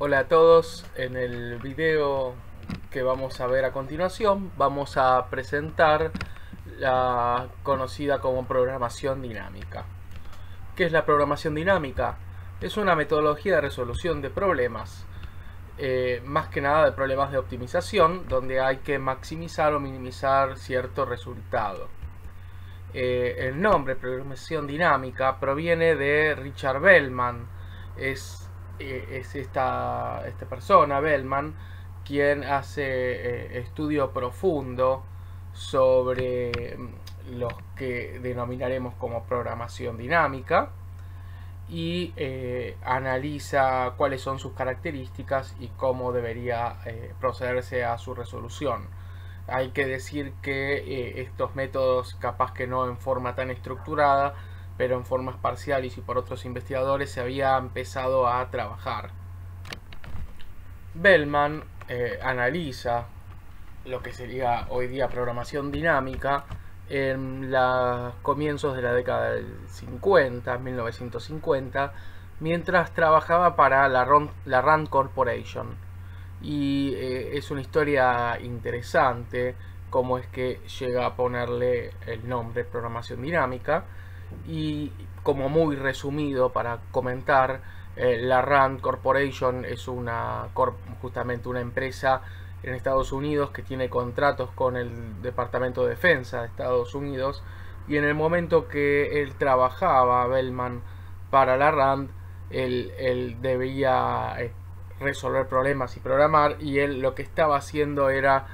Hola a todos, en el video que vamos a ver a continuación vamos a presentar la conocida como programación dinámica. ¿Qué es la programación dinámica? Es una metodología de resolución de problemas, más que nada de problemas de optimización, donde hay que maximizar o minimizar cierto resultado. El nombre programación dinámica proviene de Richard Bellman. Es esta persona, Bellman, quien hace estudio profundo sobre los que denominaremos como programación dinámica y analiza cuáles son sus características y cómo debería procederse a su resolución. Hay que decir que estos métodos, capaz que no en forma tan estructurada, pero en formas parciales y por otros investigadores, se había empezado a trabajar. Bellman analiza lo que sería hoy día programación dinámica en los comienzos de la década del 50, 1950, mientras trabajaba para la Rand Corporation. Y es una historia interesante cómo es que llega a ponerle el nombre programación dinámica. Y como muy resumido para comentar, la Rand Corporation es justamente una empresa en Estados Unidos que tiene contratos con el Departamento de Defensa de Estados Unidos, y en el momento que él trabajaba, Bellman, para la Rand, él debía resolver problemas y programar, y él lo que estaba haciendo era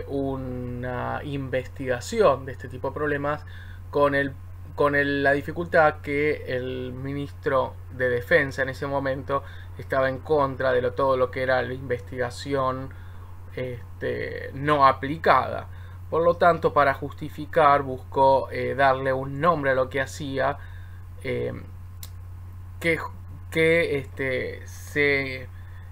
una investigación de este tipo de problemas con la dificultad que el ministro de Defensa en ese momento estaba en contra de todo lo que era la investigación no aplicada. Por lo tanto, para justificar, buscó darle un nombre a lo que hacía, que se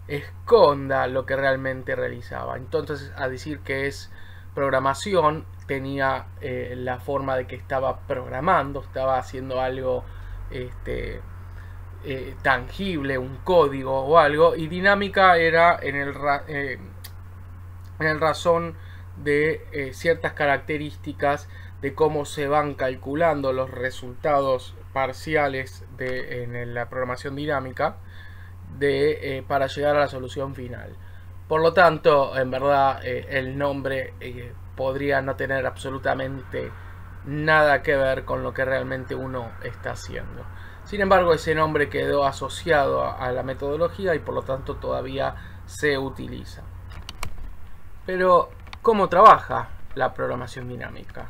esconda lo que realmente realizaba. Entonces, a decir que es programación, tenía la forma de que estaba programando, estaba haciendo algo tangible, un código o algo, y dinámica era en el razón de ciertas características de cómo se van calculando los resultados parciales en la programación dinámica para llegar a la solución final. Por lo tanto, en verdad, el nombre podría no tener absolutamente nada que ver con lo que realmente uno está haciendo. Sin embargo, ese nombre quedó asociado a la metodología y por lo tanto todavía se utiliza. Pero, ¿cómo trabaja la programación dinámica?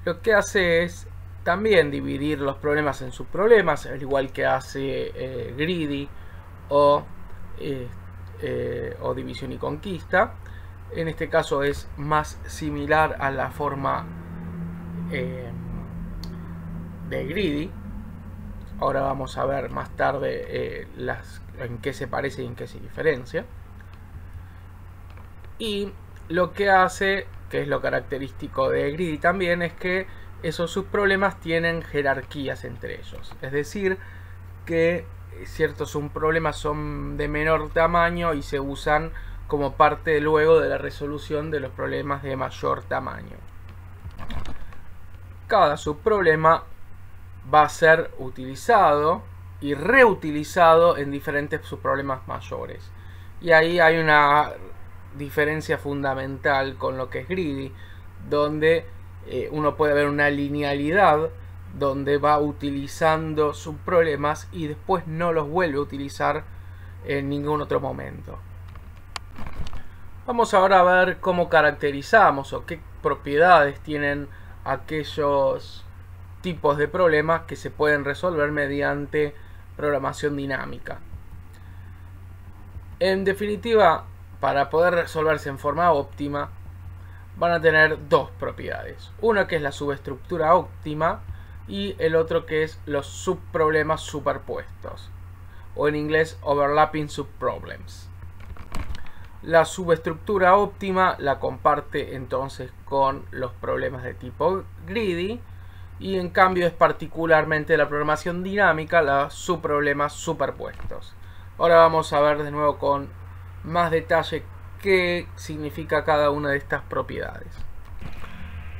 Lo que hace es también dividir los problemas en subproblemas, al igual que hace Greedy o división y conquista. En este caso es más similar a la forma de Greedy. Ahora vamos a ver más tarde en qué se parece y en qué se diferencia. Y lo que hace, que es lo característico de Greedy también, es que esos subproblemas tienen jerarquías entre ellos. Es decir, que ciertos subproblemas son de menor tamaño y se usan como parte luego de la resolución de los problemas de mayor tamaño. Cada subproblema va a ser utilizado y reutilizado en diferentes subproblemas mayores. Y ahí hay una diferencia fundamental con lo que es Greedy, donde uno puede ver una linealidad donde va utilizando subproblemas y después no los vuelve a utilizar en ningún otro momento. Vamos ahora a ver cómo caracterizamos o qué propiedades tienen aquellos tipos de problemas que se pueden resolver mediante programación dinámica. En definitiva, para poder resolverse en forma óptima, van a tener dos propiedades. Una que es la subestructura óptima y el otro que es los subproblemas superpuestos, o en inglés overlapping subproblems. La subestructura óptima la comparte entonces con los problemas de tipo Greedy, y en cambio es particularmente la programación dinámica los subproblemas superpuestos. Ahora vamos a ver de nuevo con más detalle qué significa cada una de estas propiedades.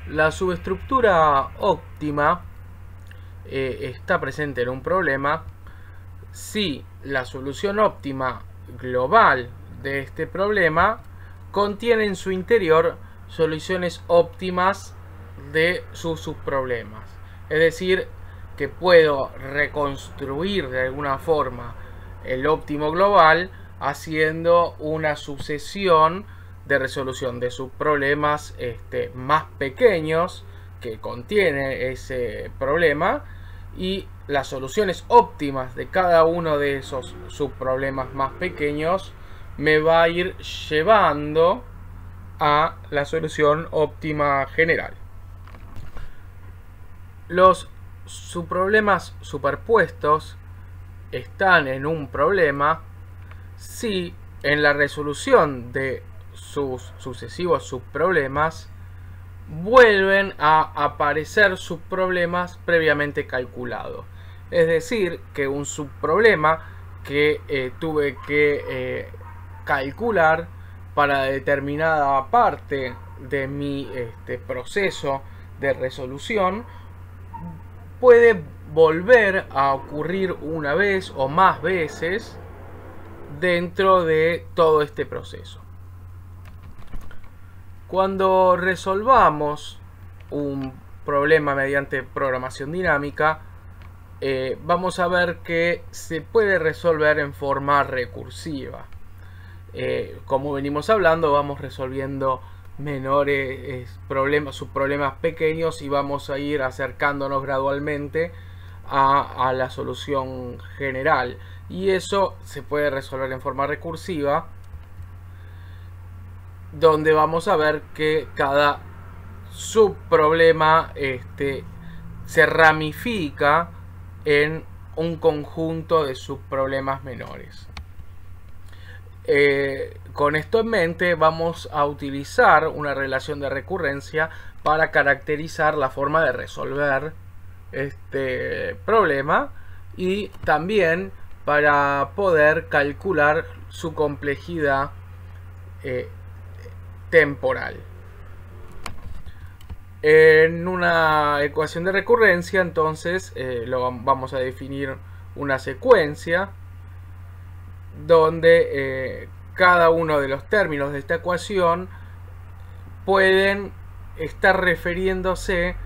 La subestructura óptima está presente en un problema si la solución óptima global de este problema contiene en su interior soluciones óptimas de sus subproblemas. Es decir, que puedo reconstruir de alguna forma el óptimo global haciendo una sucesión de resolución de subproblemas más pequeños que contiene ese problema, y las soluciones óptimas de cada uno de esos subproblemas más pequeños me va a ir llevando a la solución óptima general. Los subproblemas superpuestos están en un problema si en la resolución de sus sucesivos subproblemas vuelven a aparecer subproblemas previamente calculados. Es decir, que un subproblema que tuve que calcular para determinada parte de mi proceso de resolución puede volver a ocurrir una vez o más veces dentro de todo este proceso. Cuando resolvamos un problema mediante programación dinámica, vamos a ver que se puede resolver en forma recursiva. Como venimos hablando, vamos resolviendo menores subproblemas pequeños y vamos a ir acercándonos gradualmente a la solución general, y eso se puede resolver en forma recursiva, donde vamos a ver que cada subproblema se ramifica en un conjunto de subproblemas menores. Con esto en mente, vamos a utilizar una relación de recurrencia para caracterizar la forma de resolver este problema y también para poder calcular su complejidad temporal. En una ecuación de recurrencia, entonces, vamos a definir una secuencia donde cada uno de los términos de esta ecuación pueden estar refiriéndose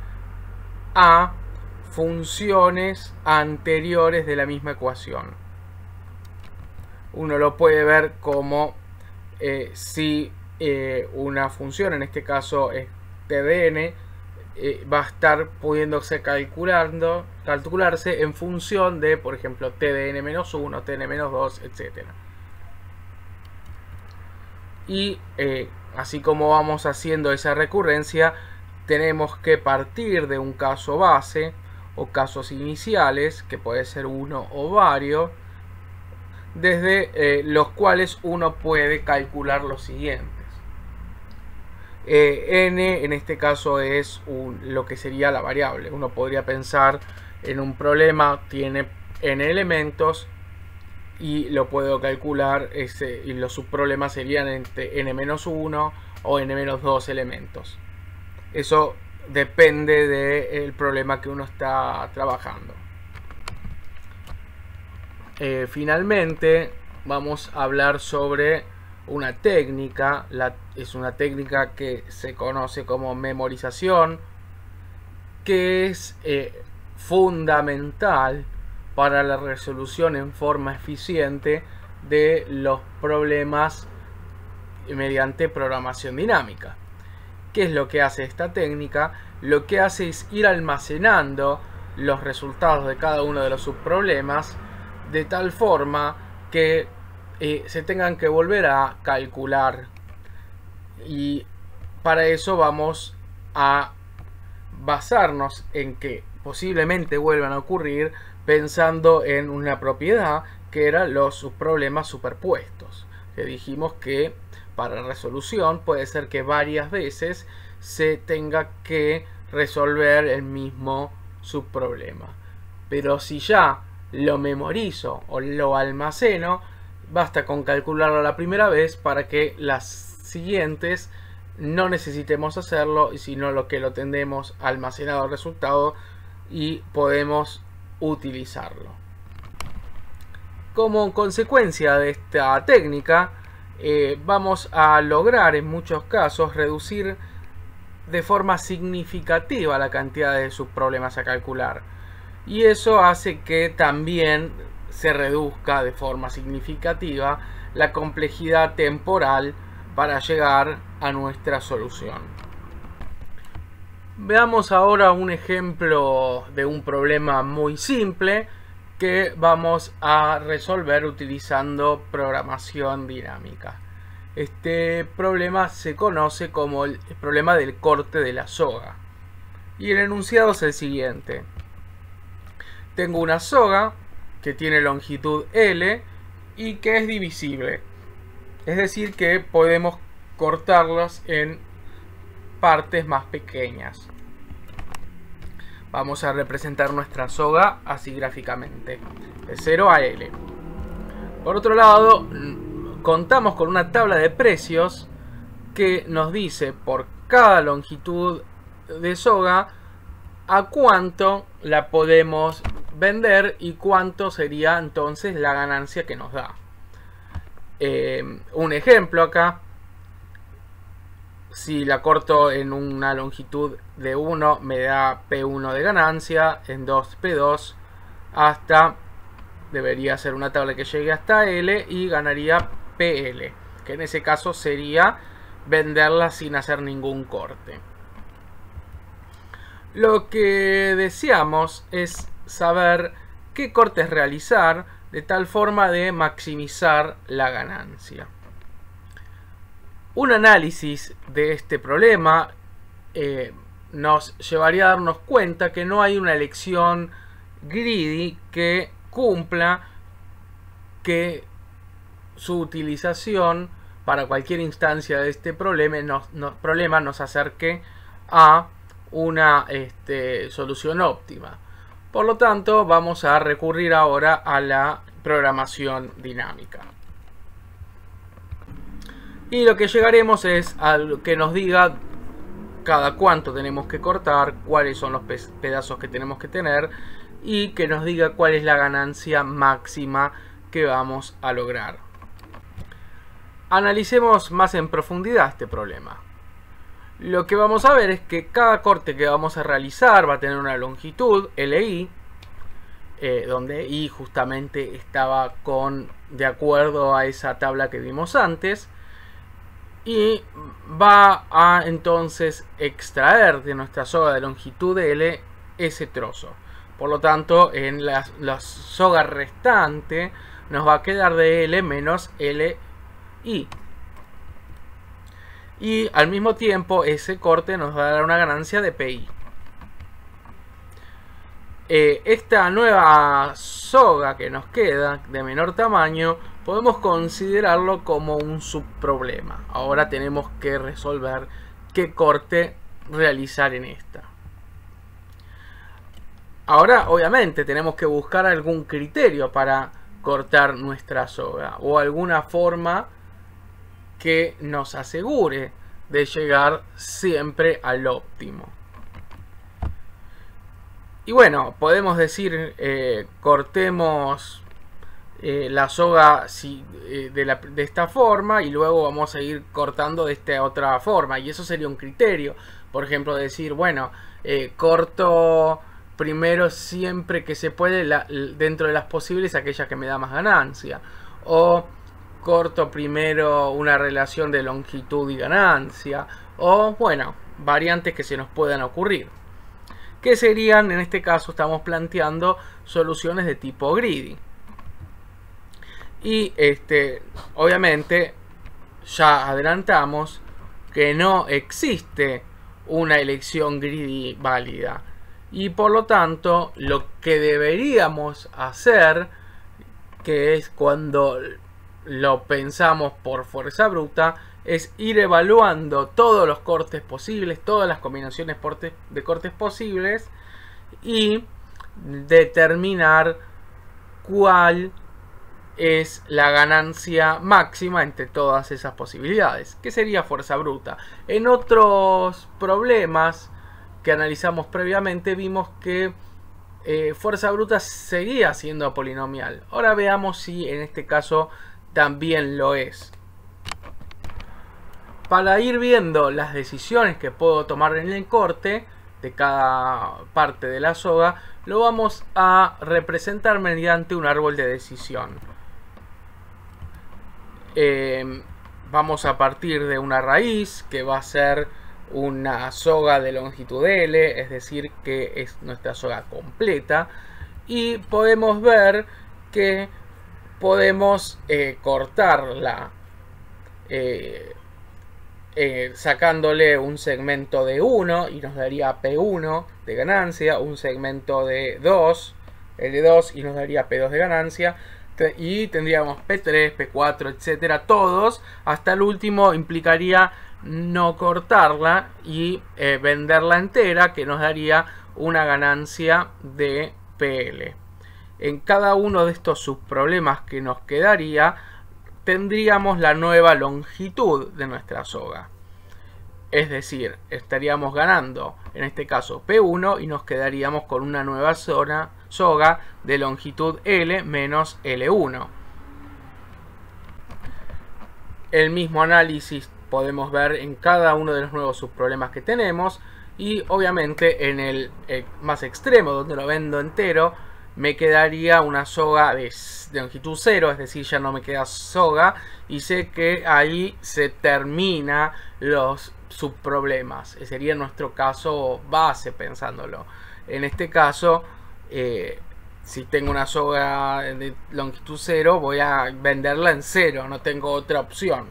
a funciones anteriores de la misma ecuación. Uno lo puede ver como si una función, en este caso es TDN, va a estar pudiéndose calcularse en función de, por ejemplo, TDN-1, TN-2, etc. Y así como vamos haciendo esa recurrencia, tenemos que partir de un caso base o casos iniciales, que puede ser uno o varios, desde los cuales uno puede calcular los siguientes. N en este caso es lo que sería la variable. Uno podría pensar en un problema, tiene n elementos y lo puedo calcular, y los subproblemas serían entre n-1 o n-2 elementos. Eso depende del problema que uno está trabajando. Finalmente vamos a hablar sobre una técnica. Es una técnica que se conoce como memorización, que es fundamental para la resolución en forma eficiente de los problemas mediante programación dinámica. ¿Qué es lo que hace esta técnica? Lo que hace es ir almacenando los resultados de cada uno de los subproblemas de tal forma que se tengan que volver a calcular, y para eso vamos a basarnos en que posiblemente vuelvan a ocurrir pensando en una propiedad que eran los subproblemas superpuestos, que dijimos que para resolución puede ser que varias veces se tenga que resolver el mismo subproblema, pero si ya lo memorizo o lo almaceno, basta con calcularlo la primera vez para que las siguientes no necesitemos hacerlo, y sino lo que lo tendremos almacenado el resultado y podemos utilizarlo. Como consecuencia de esta técnica, vamos a lograr en muchos casos reducir de forma significativa la cantidad de subproblemas a calcular, y eso hace que también se reduzca de forma significativa la complejidad temporal para llegar a nuestra solución. Veamos ahora un ejemplo de un problema muy simple que vamos a resolver utilizando programación dinámica. Este problema se conoce como el problema del corte de la soga. Y el enunciado es el siguiente. Tengo una soga que tiene longitud L y que es divisible. Es decir, que podemos cortarlas en partes más pequeñas. Vamos a representar nuestra soga así gráficamente, de 0 a L. Por otro lado, contamos con una tabla de precios que nos dice por cada longitud de soga a cuánto la podemos vender y cuánto sería entonces la ganancia que nos da. Un ejemplo acá: si la corto en una longitud de 1 me da P1 de ganancia, en 2 P2, hasta, debería ser una tabla que llegue hasta L y ganaría PL, que en ese caso sería venderla sin hacer ningún corte. Lo que deseamos es saber qué cortes realizar de tal forma de maximizar la ganancia. Un análisis de este problema nos llevaría a darnos cuenta que no hay una elección greedy que cumpla que su utilización para cualquier instancia de este problema nos acerque a una solución óptima. Por lo tanto, vamos a recurrir ahora a la programación dinámica. Y lo que llegaremos es a que nos diga cada cuánto tenemos que cortar, cuáles son los pedazos que tenemos que tener, y que nos diga cuál es la ganancia máxima que vamos a lograr. Analicemos más en profundidad este problema. Lo que vamos a ver es que cada corte que vamos a realizar va a tener una longitud LI, donde I justamente estaba de acuerdo a esa tabla que vimos antes, y va a entonces extraer de nuestra soga de longitud L ese trozo. Por lo tanto, en la soga restante nos va a quedar de L menos LI. Y al mismo tiempo ese corte nos va a dar una ganancia de PI. Esta nueva soga que nos queda de menor tamaño podemos considerarlo como un subproblema. Ahora tenemos que resolver qué corte realizar en esta. Ahora obviamente tenemos que buscar algún criterio para cortar nuestra soga o alguna forma que nos asegure de llegar siempre al óptimo. Y bueno, podemos decir cortemos la soga de esta forma y luego vamos a ir cortando de esta otra forma, y eso sería un criterio. Por ejemplo, decir, bueno, corto primero siempre que se puede dentro de las posibles aquella que me da más ganancia, o corto primero una relación de longitud y ganancia, o bueno, variantes que se nos puedan ocurrir, que serían, en este caso estamos planteando soluciones de tipo greedy. Y obviamente ya adelantamos que no existe una elección greedy válida, y por lo tanto lo que deberíamos hacer, que es cuando lo pensamos por fuerza bruta, es ir evaluando todos los cortes posibles, todas las combinaciones de cortes posibles, y determinar cuál es la ganancia máxima entre todas esas posibilidades, que sería fuerza bruta. En otros problemas que analizamos previamente vimos que fuerza bruta seguía siendo polinomial. Ahora veamos si en este caso también lo es. Para ir viendo las decisiones que puedo tomar en el corte de cada parte de la soga, lo vamos a representar mediante un árbol de decisión. Vamos a partir de una raíz que va a ser una soga de longitud L, es decir, que es nuestra soga completa, y podemos ver que podemos cortarla sacándole un segmento de 1 y nos daría P1 de ganancia, un segmento de 2, L2, y nos daría P2 de ganancia, y tendríamos P3, P4, etcétera, todos, hasta el último implicaría no cortarla y venderla entera, que nos daría una ganancia de PL. En cada uno de estos subproblemas que nos quedaría, tendríamos la nueva longitud de nuestra soga. Es decir, estaríamos ganando, en este caso P1, y nos quedaríamos con una nueva soga de longitud L menos L1. El mismo análisis podemos ver en cada uno de los nuevos subproblemas que tenemos, y obviamente en el más extremo, donde lo vendo entero, me quedaría una soga de longitud 0, es decir, ya no me queda soga, y sé que ahí se termina los subproblemas. Ese sería nuestro caso base, pensándolo. En este caso, si tengo una soga de longitud 0, voy a venderla en 0, no tengo otra opción.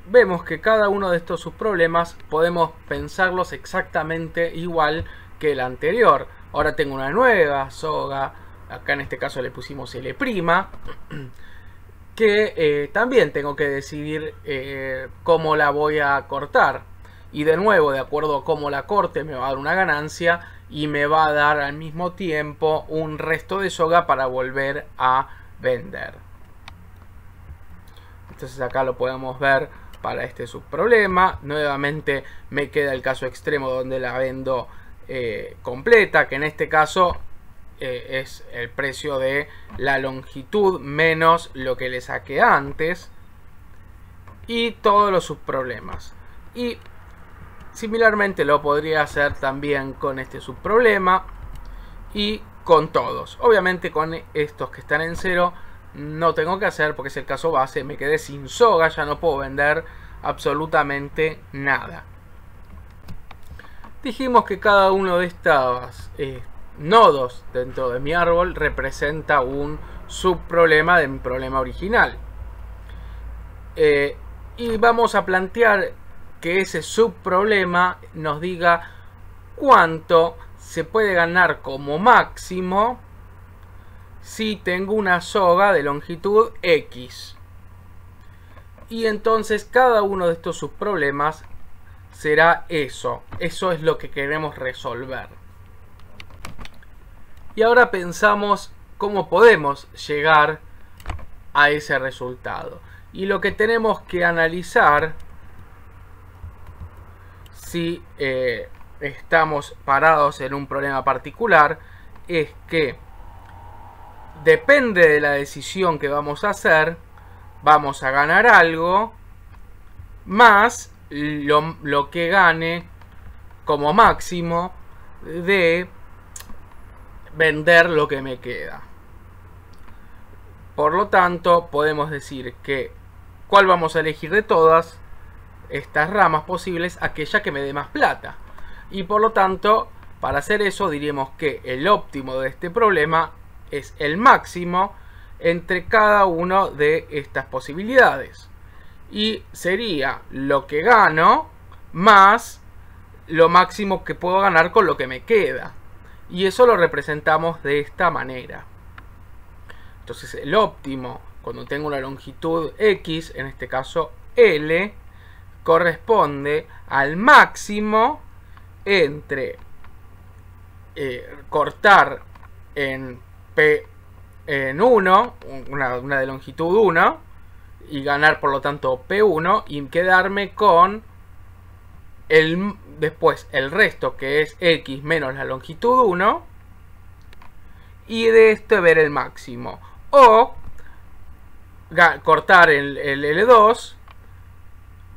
Vemos que cada uno de estos subproblemas podemos pensarlos exactamente igual que el anterior. Ahora tengo una nueva soga, acá en este caso le pusimos L', que también tengo que decidir cómo la voy a cortar. Y de nuevo, de acuerdo a cómo la corte, me va a dar una ganancia y me va a dar al mismo tiempo un resto de soga para volver a vender. Entonces acá lo podemos ver para este subproblema. Nuevamente me queda el caso extremo donde la vendo completa, que en este caso es el precio de la longitud menos lo que le saqué antes, y todos los subproblemas. Y similarmente lo podría hacer también con este subproblema y con todos. Obviamente con estos que están en 0 no tengo que hacer porque es el caso base, me quedé sin soga, ya no puedo vender absolutamente nada. Dijimos que cada uno de estos nodos dentro de mi árbol representa un subproblema de mi problema original. Y vamos a plantear que ese subproblema nos diga cuánto se puede ganar como máximo si tengo una soga de longitud X. Y entonces cada uno de estos subproblemas será eso. Eso es lo que queremos resolver. Y ahora pensamos cómo podemos llegar a ese resultado. Y lo que tenemos que analizar, si estamos parados en un problema particular, es que depende de la decisión que vamos a hacer, vamos a ganar algo más lo que gane como máximo de vender lo que me queda. Por lo tanto, podemos decir que ¿cuál vamos a elegir de todas estas ramas posibles? Aquella que me dé más plata. Y por lo tanto, para hacer eso diremos que el óptimo de este problema es el máximo entre cada una de estas posibilidades. Y sería lo que gano más lo máximo que puedo ganar con lo que me queda. Y eso lo representamos de esta manera. Entonces el óptimo, cuando tengo una longitud X, en este caso L, corresponde al máximo entre cortar en en 1, una de longitud 1, y ganar por lo tanto P1 y quedarme con después el resto, que es X menos la longitud 1, y de esto ver el máximo. O cortar el L2,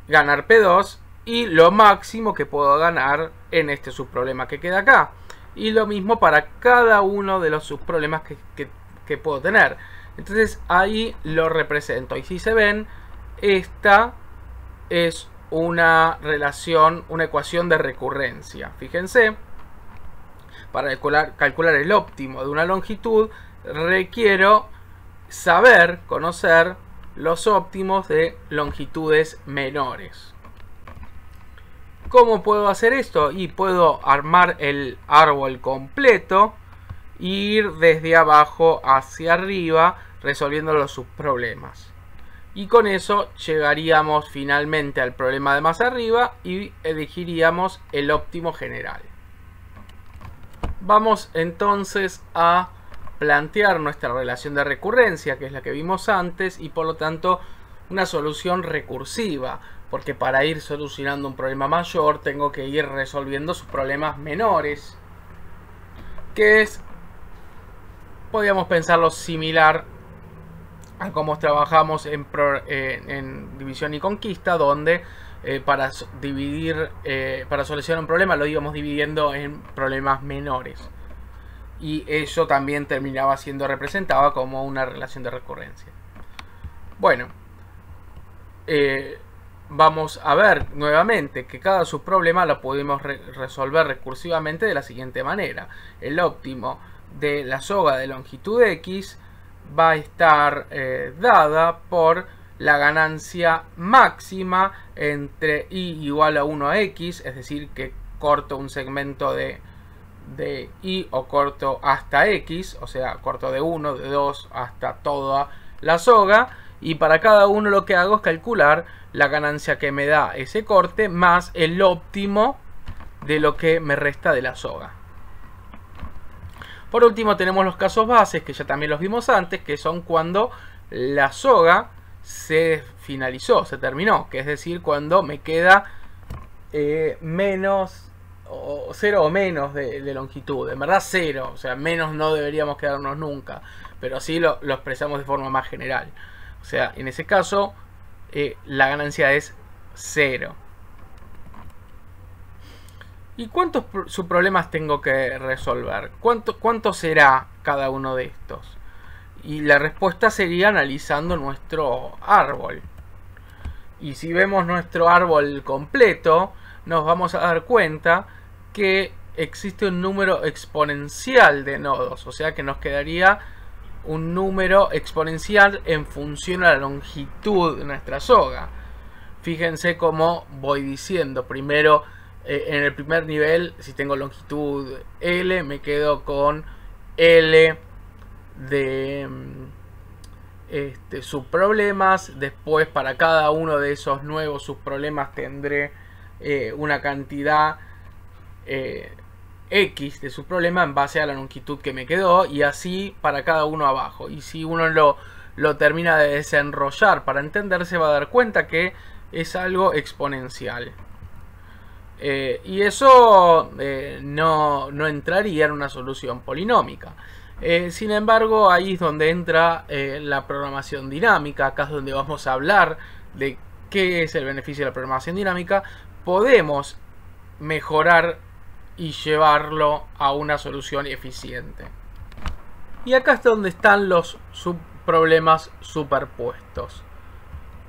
ganar P2 y lo máximo que puedo ganar en este subproblema que queda acá. Y lo mismo para cada uno de los subproblemas que puedo tener. Entonces ahí lo represento. Y si se ven, esta es una relación, una ecuación de recurrencia. Fíjense, para calcular el óptimo de una longitud requiero conocer los óptimos de longitudes menores. ¿Cómo puedo hacer esto? Y puedo armar el árbol completo, ir desde abajo hacia arriba resolviendo los subproblemas. Y con eso llegaríamos finalmente al problema de más arriba y elegiríamos el óptimo general. Vamos entonces a plantear nuestra relación de recurrencia, que es la que vimos antes, y por lo tanto una solución recursiva, porque para ir solucionando un problema mayor tengo que ir resolviendo sus problemas menores, que es, podríamos pensarlo similar a cómo trabajamos en división y conquista, donde para solucionar un problema lo íbamos dividiendo en problemas menores. Y eso también terminaba siendo representado como una relación de recurrencia. Bueno, vamos a ver nuevamente que cada subproblema lo podemos resolver recursivamente de la siguiente manera. El óptimo de la soga de longitud X va a estar dada por la ganancia máxima entre y igual a 1 a X, es decir, que corto un segmento de Y o corto hasta X, o sea, corto de 1, de 2 hasta toda la soga, y para cada uno lo que hago es calcular la ganancia que me da ese corte más el óptimo de lo que me resta de la soga. Por último tenemos los casos bases, que ya también los vimos antes, que son cuando la soga se finalizó, se terminó, que es decir, cuando me queda menos o 0 o menos de longitud, en verdad 0, o sea, menos no deberíamos quedarnos nunca, pero sí lo expresamos de forma más general. O sea, en ese caso la ganancia es 0. ¿Y cuántos subproblemas tengo que resolver? ¿Cuánto será cada uno de estos? Y la respuesta sería analizando nuestro árbol. Y si vemos nuestro árbol completo, nos vamos a dar cuenta que existe un número exponencial de nodos. O sea que nos quedaría un número exponencial en función a la longitud de nuestra soga. Fíjense cómo voy diciendo. Primero, en el primer nivel, si tengo longitud L, me quedo con L de subproblemas. Después, para cada uno de esos nuevos subproblemas tendré una cantidad X de subproblema en base a la longitud que me quedó, y así para cada uno abajo. Y si uno lo termina de desenrollar para entender, se va a dar cuenta que es algo exponencial. Y eso no entraría en una solución polinómica. Sin embargo, ahí es donde entra la programación dinámica. Acá es donde vamos a hablar de qué es el beneficio de la programación dinámica. Podemos mejorar y llevarlo a una solución eficiente. Y acá es donde están los subproblemas superpuestos.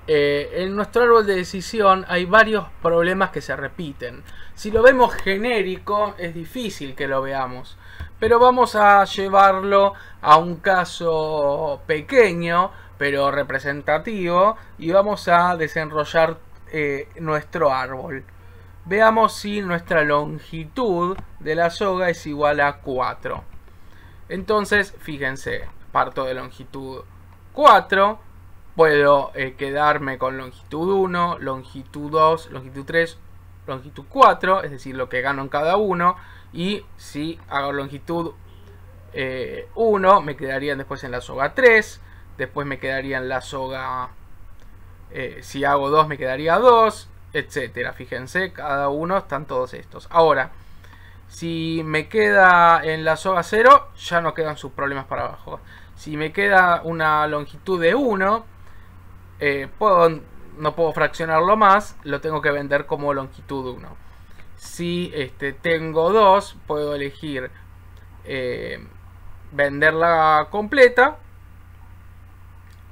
En nuestro árbol de decisión hay varios problemas que se repiten. Si lo vemos genérico es difícil que lo veamos, pero vamos a llevarlo a un caso pequeño pero representativo y vamos a desenrollar nuestro árbol. Veamos si nuestra longitud de la soga es igual a 4. Entonces, fíjense, parto de longitud 4. Puedo quedarme con longitud 1, longitud 2, longitud 3, longitud 4, es decir, lo que gano en cada uno. Y si hago longitud 1, me quedarían después en la soga 3, después me quedaría en la soga, si hago 2 me quedaría 2, etcétera. Fíjense, cada uno están todos estos. Ahora, si me queda en la soga 0, ya no quedan sus problemas para abajo. Si me queda una longitud de 1, no puedo fraccionarlo más, lo tengo que vender como longitud 1. Si tengo 2, puedo elegir venderla completa,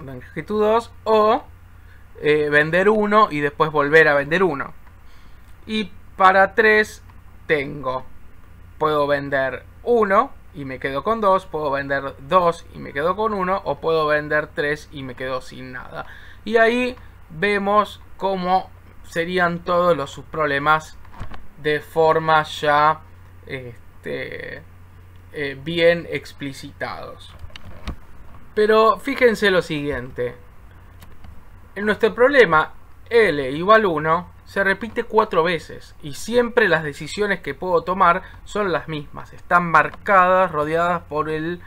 longitud 2, o vender 1 y después volver a vender 1. Y para 3 puedo vender 1 y me quedo con 2, puedo vender 2 y me quedo con 1, o puedo vender 3 y me quedo sin nada. Y ahí vemos cómo serían todos los subproblemas de forma ya bien explicitados. Pero fíjense lo siguiente. En nuestro problema L igual 1 se repite 4 veces y siempre las decisiones que puedo tomar son las mismas. Están marcadas, rodeadas por el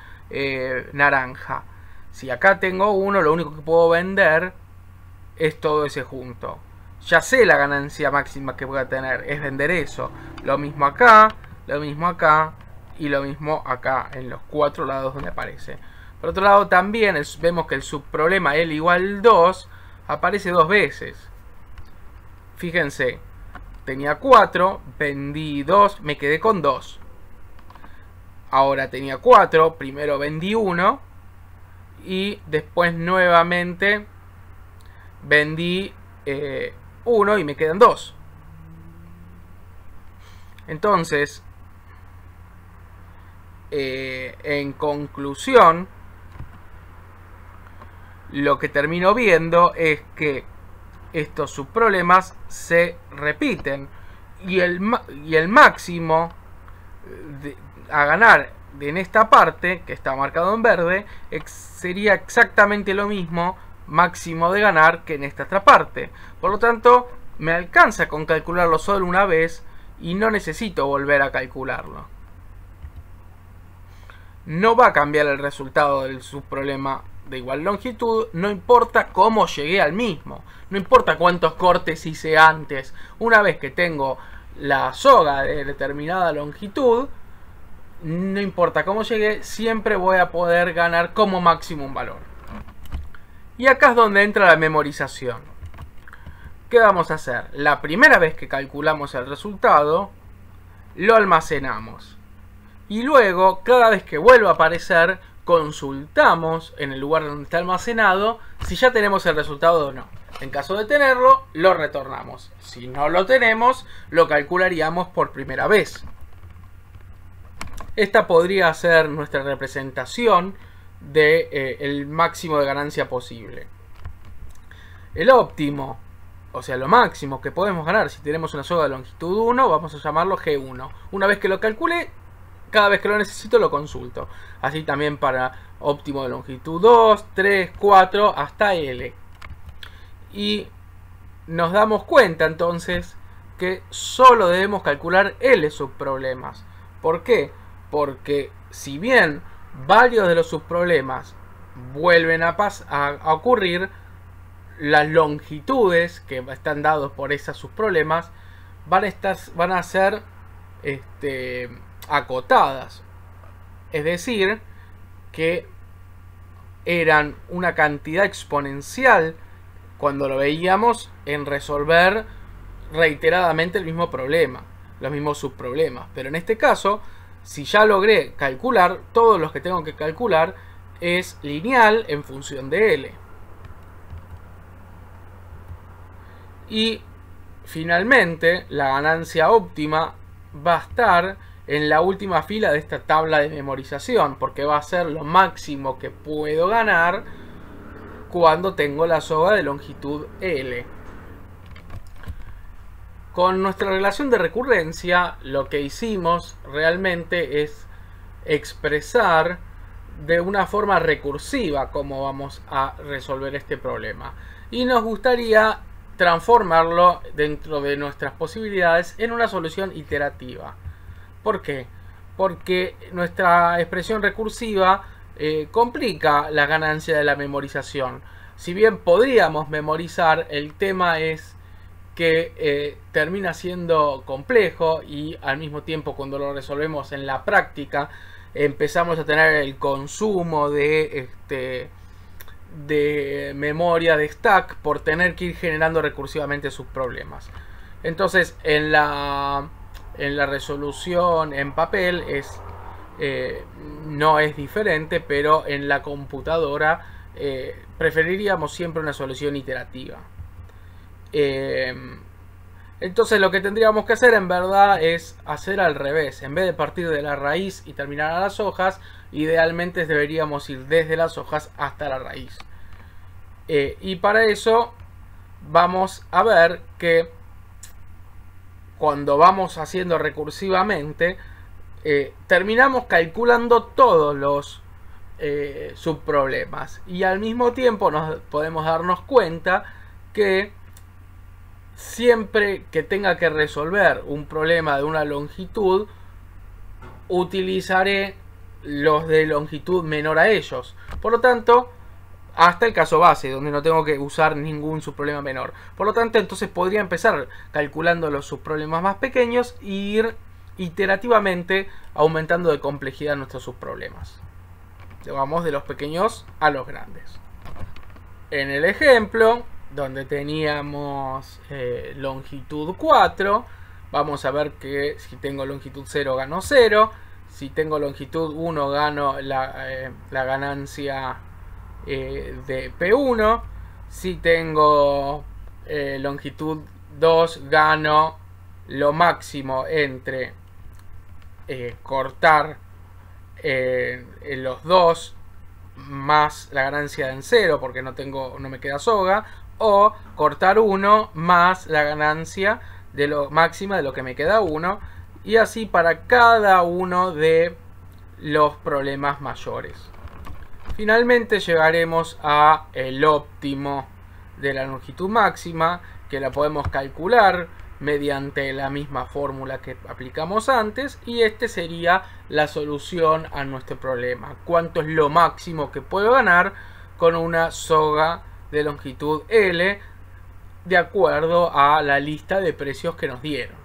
naranja. Si acá tengo 1, lo único que puedo vender es todo ese junto. Ya sé la ganancia máxima que voy a tener, es vender eso. Lo mismo acá, lo mismo acá y lo mismo acá en los 4 lados donde aparece. Por otro lado también vemos que el subproblema L igual 2 aparece 2 veces. Fíjense, tenía 4, vendí 2, me quedé con 2. Ahora tenía 4, primero vendí 1 y después nuevamente vendí 1 y me quedan 2. Entonces, en conclusión, lo que termino viendo es que estos subproblemas se repiten y el máximo a ganar en esta parte, que está marcado en verde, sería exactamente lo mismo máximo de ganar que en esta otra parte. Por lo tanto, me alcanza con calcularlo solo una vez y no necesito volver a calcularlo. No va a cambiar el resultado del subproblema de igual longitud, no importa cómo llegué al mismo, no importa cuántos cortes hice antes. Una vez que tengo la soga de determinada longitud, no importa cómo llegué, siempre voy a poder ganar como máximo un valor. Y acá es donde entra la memorización. ¿Qué vamos a hacer? La primera vez que calculamos el resultado, lo almacenamos. Y luego, cada vez que vuelva a aparecer, consultamos en el lugar donde está almacenado si ya tenemos el resultado o no. En caso de tenerlo, lo retornamos. Si no lo tenemos, lo calcularíamos por primera vez. Esta podría ser nuestra representación del máximo de ganancia posible. El óptimo, o sea, lo máximo que podemos ganar si tenemos una soga de longitud 1, vamos a llamarlo G1. Una vez que lo calcule, cada vez que lo necesito lo consulto. Así también para óptimo de longitud 2, 3, 4, hasta L. Y nos damos cuenta entonces que solo debemos calcular L subproblemas. ¿Por qué? Porque si bien varios de los subproblemas vuelven a ocurrir, las longitudes que están dados por esos subproblemas van a ser acotadas. Es decir, que eran una cantidad exponencial cuando lo veíamos en resolver reiteradamente el mismo problema, los mismos subproblemas. Pero en este caso, si ya logré calcular, todos los que tengo que calcular es lineal en función de L. Y finalmente, la ganancia óptima va a estar en la última fila de esta tabla de memorización, porque va a ser lo máximo que puedo ganar cuando tengo la soga de longitud L. Con nuestra relación de recurrencia, lo que hicimos realmente es expresar de una forma recursiva cómo vamos a resolver este problema. Y nos gustaría transformarlo dentro de nuestras posibilidades en una solución iterativa. ¿Por qué? porque nuestra expresión recursiva complica la ganancia de la memorización. Si bien podríamos memorizar, el tema es que termina siendo complejo y al mismo tiempo cuando lo resolvemos en la práctica empezamos a tener el consumo de memoria de stack por tener que ir generando recursivamente sus problemas. Entonces en la resolución en papel no es diferente, pero en la computadora preferiríamos siempre una solución iterativa. Entonces lo que tendríamos que hacer en verdad es hacer al revés. En vez de partir de la raíz y terminar a las hojas, idealmente deberíamos ir desde las hojas hasta la raíz. Y para eso vamos a ver que cuando vamos haciendo recursivamente terminamos calculando todos los subproblemas, y al mismo tiempo podemos darnos cuenta que siempre que tenga que resolver un problema de una longitud, utilizaré los de longitud menor a ellos. Por lo tanto, hasta el caso base, donde no tengo que usar ningún subproblema menor. Por lo tanto, entonces podría empezar calculando los subproblemas más pequeños e ir iterativamente aumentando de complejidad nuestros subproblemas. Vamos de los pequeños a los grandes. En el ejemplo donde teníamos longitud 4, vamos a ver que si tengo longitud 0 gano 0, si tengo longitud 1 gano la ganancia de P1, si tengo longitud 2 gano lo máximo entre cortar los dos más la ganancia en 0 porque no me queda soga, o cortar 1 más la ganancia de lo máxima de lo que me queda 1, y así para cada uno de los problemas mayores. Finalmente llegaremos a el óptimo de la longitud máxima, que la podemos calcular mediante la misma fórmula que aplicamos antes, y este sería la solución a nuestro problema: cuánto es lo máximo que puedo ganar con una soga de longitud L de acuerdo a la lista de precios que nos dieron.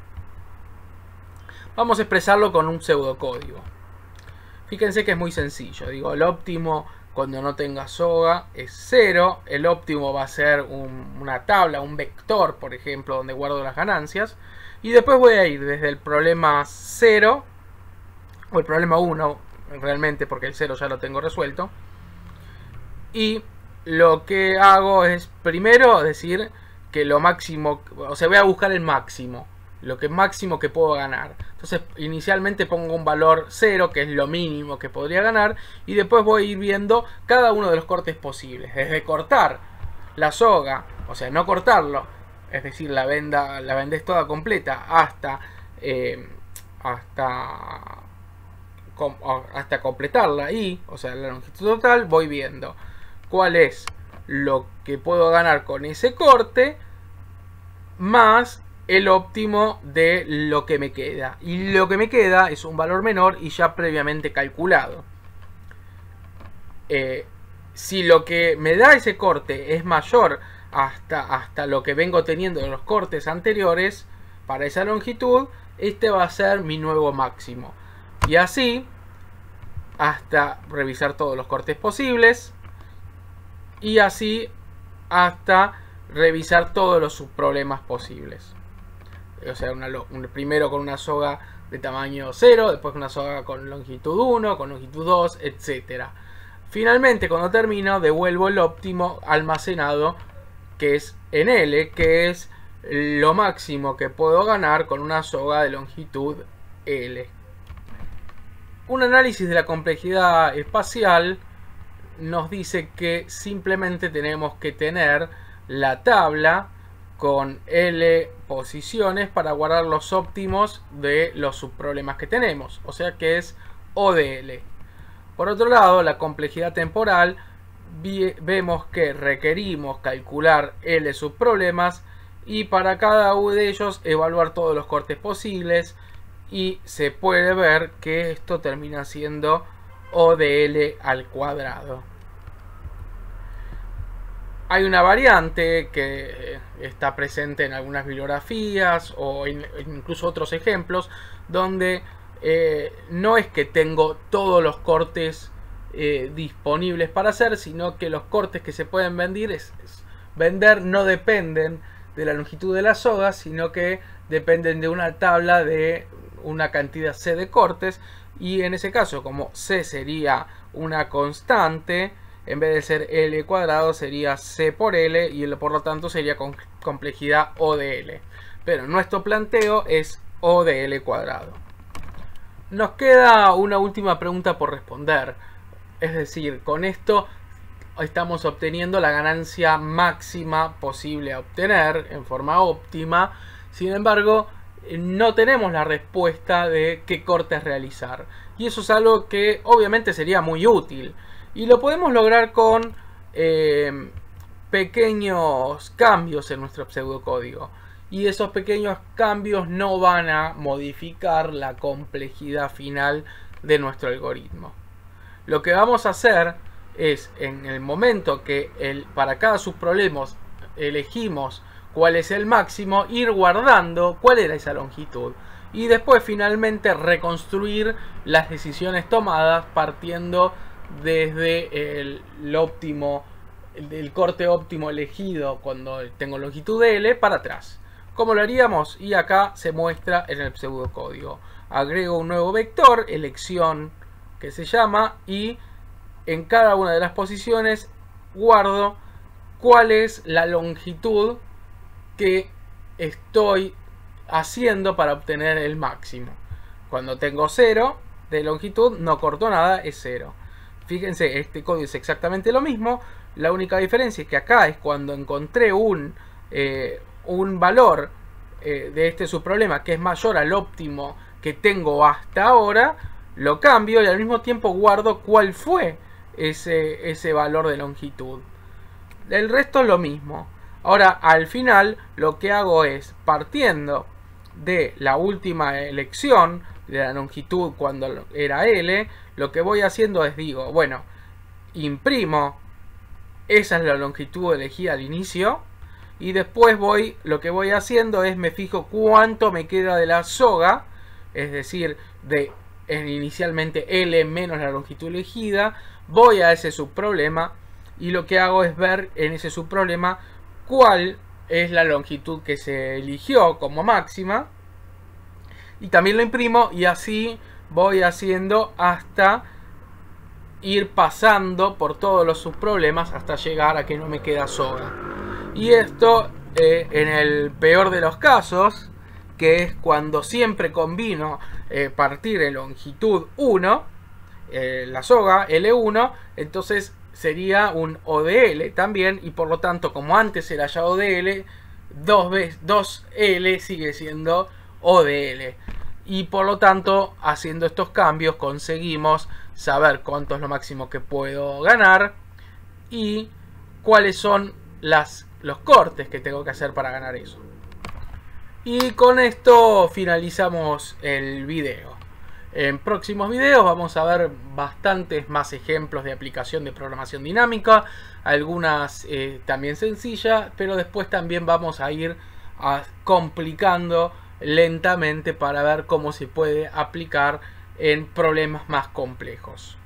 Vamos a expresarlo con un pseudocódigo. Fíjense que es muy sencillo. Digo, el óptimo cuando no tenga soga es 0. El óptimo va a ser una tabla, un vector, por ejemplo, donde guardo las ganancias. Y después voy a ir desde el problema 0, o el problema 1, realmente, porque el 0 ya lo tengo resuelto. Y lo que hago es primero decir que lo máximo, o sea, voy a buscar el máximo, lo que máximo que puedo ganar. Entonces inicialmente pongo un valor 0, que es lo mínimo que podría ganar, y después voy a ir viendo cada uno de los cortes posibles, desde cortar la soga, o sea, no cortarlo, es decir, la vendés toda completa, hasta completarla, y, o sea, la longitud total. Voy viendo cuál es lo que puedo ganar con ese corte más el óptimo de lo que me queda, y lo que me queda es un valor menor y ya previamente calculado. Si lo que me da ese corte es mayor hasta lo que vengo teniendo de los cortes anteriores para esa longitud, este va a ser mi nuevo máximo, y así hasta revisar todos los cortes posibles, y así hasta revisar todos los subproblemas posibles. O sea, primero con una soga de tamaño 0, después con una soga con longitud 1, con longitud 2, etc. Finalmente, cuando termino, devuelvo el óptimo almacenado, que es en L, que es lo máximo que puedo ganar con una soga de longitud L. Un análisis de la complejidad espacial nos dice que simplemente tenemos que tener la tabla con L posiciones para guardar los óptimos de los subproblemas que tenemos, o sea que es O de L. Por otro lado, la complejidad temporal, vemos que requerimos calcular L subproblemas y para cada uno de ellos evaluar todos los cortes posibles y se puede ver que esto termina siendo O de L al cuadrado. Hay una variante que está presente en algunas bibliografías o incluso otros ejemplos donde no es que tengo todos los cortes disponibles para hacer, sino que los cortes que se pueden vender no dependen de la longitud de la soga, sino que dependen de una tabla de una cantidad C de cortes, y en ese caso, como C sería una constante, en vez de ser L cuadrado sería C por L, y por lo tanto sería complejidad O de L. Pero nuestro planteo es O de L cuadrado. Nos queda una última pregunta por responder. Es decir, con esto estamos obteniendo la ganancia máxima posible a obtener en forma óptima. Sin embargo, no tenemos la respuesta de qué cortes realizar. Y eso es algo que obviamente sería muy útil. Y lo podemos lograr con pequeños cambios en nuestro pseudocódigo. Y esos pequeños cambios no van a modificar la complejidad final de nuestro algoritmo. Lo que vamos a hacer es, en el momento que para cada subproblema elegimos cuál es el máximo, ir guardando cuál era esa longitud. Y después finalmente reconstruir las decisiones tomadas partiendo desde el corte óptimo elegido cuando tengo longitud de L para atrás. ¿Cómo lo haríamos? Y acá se muestra en el pseudocódigo. Agrego un nuevo vector, elección que se llama, y en cada una de las posiciones guardo cuál es la longitud que estoy haciendo para obtener el máximo. Cuando tengo 0 de longitud, no corto nada, es 0. Fíjense, este código es exactamente lo mismo. La única diferencia es que acá es cuando encontré un valor de este subproblema que es mayor al óptimo que tengo hasta ahora, lo cambio y al mismo tiempo guardo cuál fue ese valor de longitud. El resto es lo mismo. Ahora, al final, lo que hago es, partiendo de la última elección de la longitud cuando era L, lo que voy haciendo es, digo, bueno, imprimo, esa es la longitud elegida al inicio, y después lo que voy haciendo es, me fijo cuánto me queda de la soga, es decir, inicialmente L menos la longitud elegida, voy a ese subproblema y lo que hago es ver en ese subproblema cuál es la longitud que se eligió como máxima, y también lo imprimo, y así voy haciendo hasta ir pasando por todos los subproblemas hasta llegar a que no me queda soga. Y esto en el peor de los casos, que es cuando siempre combino partir en longitud 1, la soga L1, entonces sería un O de L también, y por lo tanto, como antes era ya O de L, 2L sigue siendo O de L. Y por lo tanto, haciendo estos cambios conseguimos saber cuánto es lo máximo que puedo ganar y cuáles son los cortes que tengo que hacer para ganar eso. Y con esto finalizamos el video. En próximos videos vamos a ver bastantes más ejemplos de aplicación de programación dinámica, algunas también sencillas, pero después también vamos a ir complicando lentamente para ver cómo se puede aplicar en problemas más complejos.